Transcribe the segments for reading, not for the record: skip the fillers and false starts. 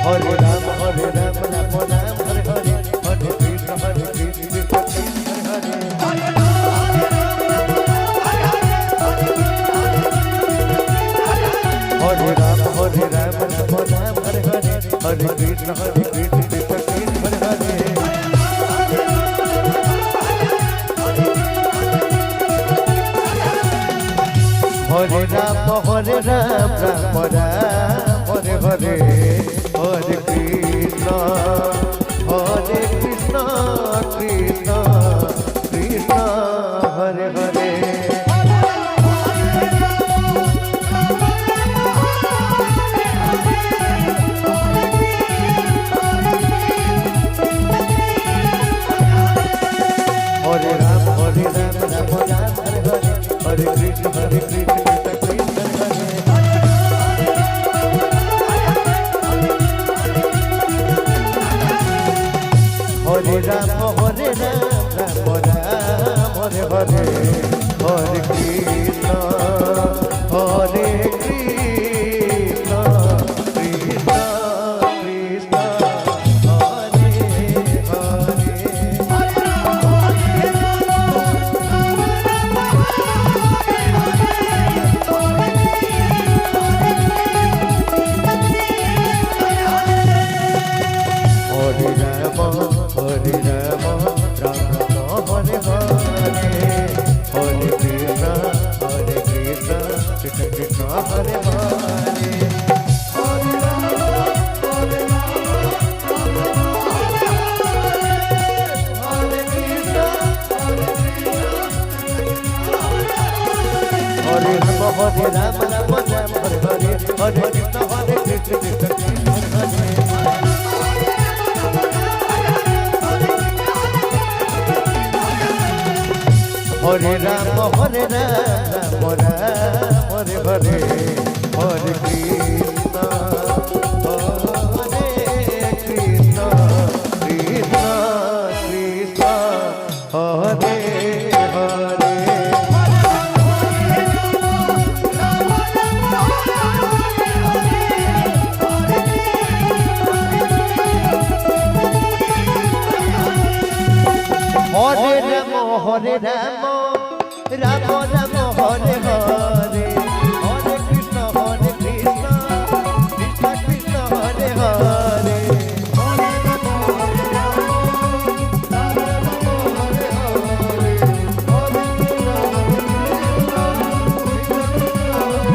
Hare Ram Ram Ram Hare Hare Hare Krishna Krishna Krishna Hare Hare Hare Ram Hare Hare Hare Krishna Krishna Krishna Hare Hare Hare Ram Ram Ram Hare Hare Hare Krishna Krishna Krishna Hare Hare Hare Ram Ram Ram Hare Hare Hare Krishna Krishna Krishna Hare Ram Ram Ram Hare Hare Hare Krishna Krishna Krishna Hare Ram Hare Hare Hare Krishna Krishna Krishna Hare Ram Hare Hare Hare Krishna Krishna Krishna Hare Hare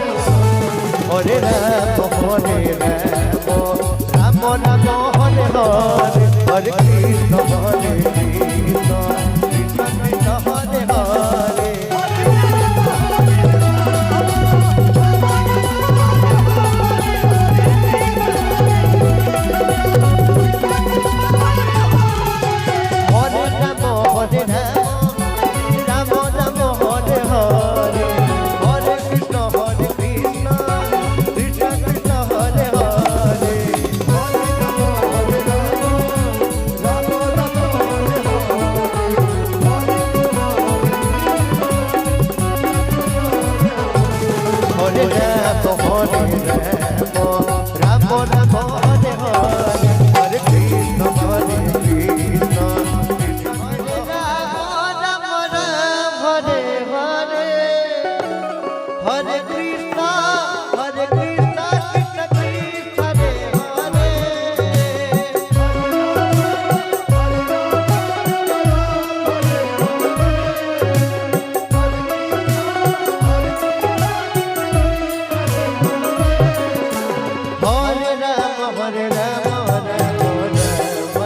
Hare Ram Ram Ram Hare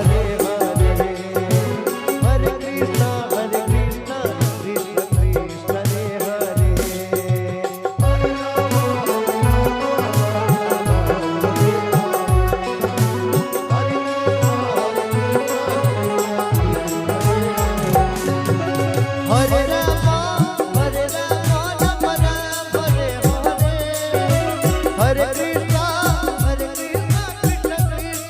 Hare Hare Krishna Krishna Krishna Hare Hare Hare Ram Ram Hare Hare Hare Krishna Krishna Hare Krishna Krishna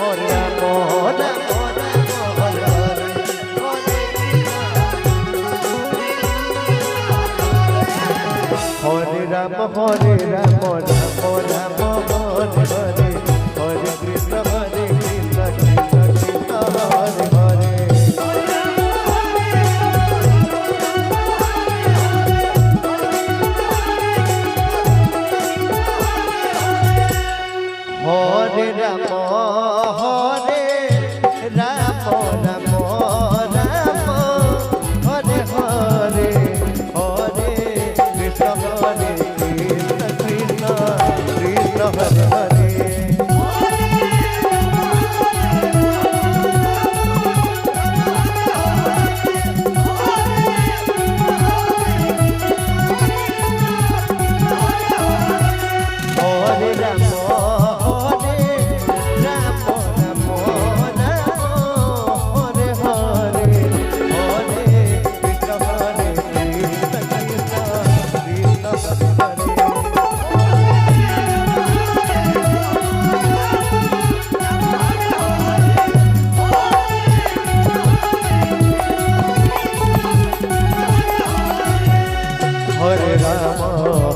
Ram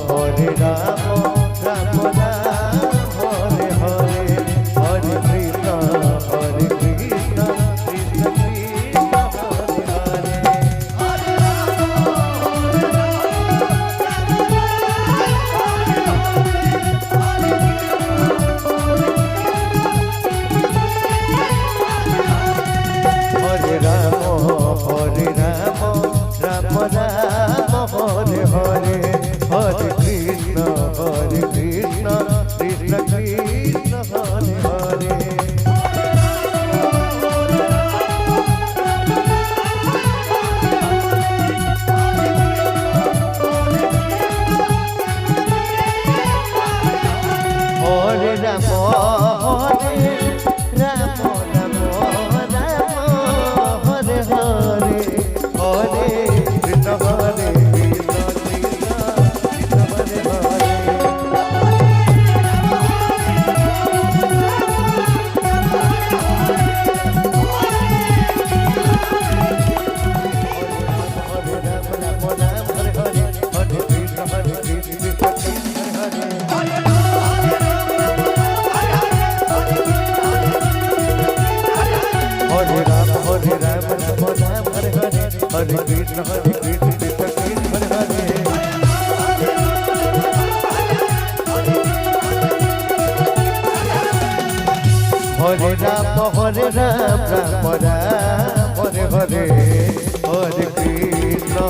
Hare Ram Ram Ram Hare Hare Hare Krishna Krishna Krishna Hare Hare Hare Ram Hare Ram Ram Ram Hare Hare Krishna Hare Hare Hare Ram Hare Ram Ram Ram Hare Hare Hare Krishna Krishna Krishna Hare Hare Hare Ram Hare Ram Ram Ram Hare Hare Hare Krishna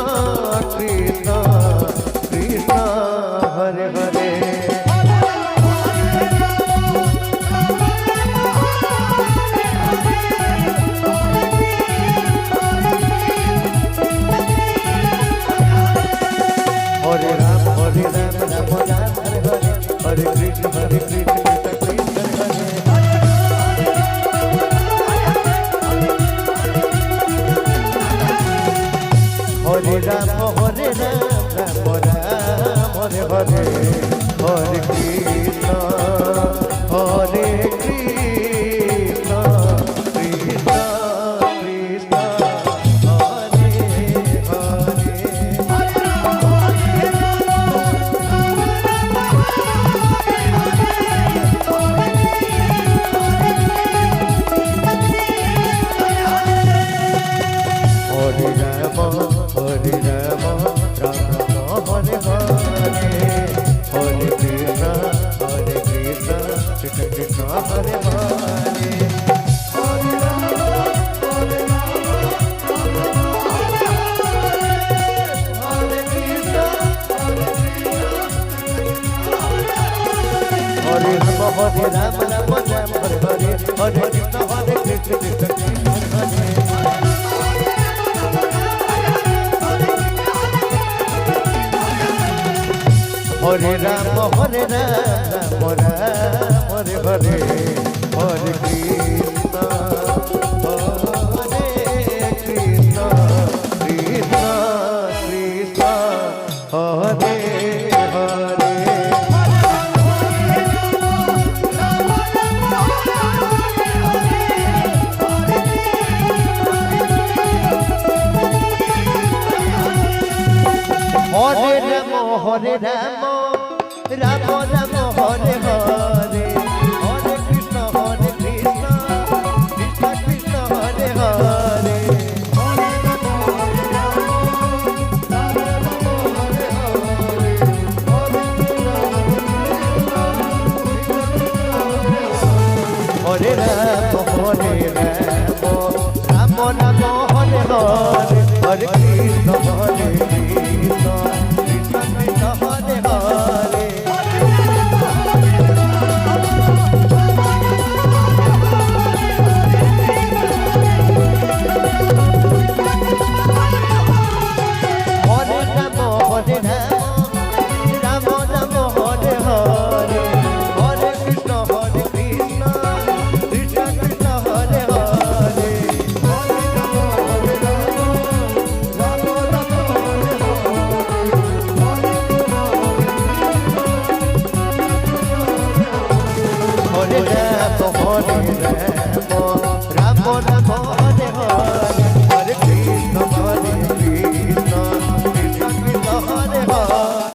Krishna Krishna Hare Hare Ram Hare Ram Ram Ram Hare Hare Hare Krishna Krishna Krishna Hare Ram Hare Ram Ram Hare Hare Hare Krishna Krishna Krishna Hare Hare Hare Ram Ram Ram Hare Hare Hare Krishna Krishna Krishna Hare Hare Hare Ram Ram Ram Hare Hare Hare Krishna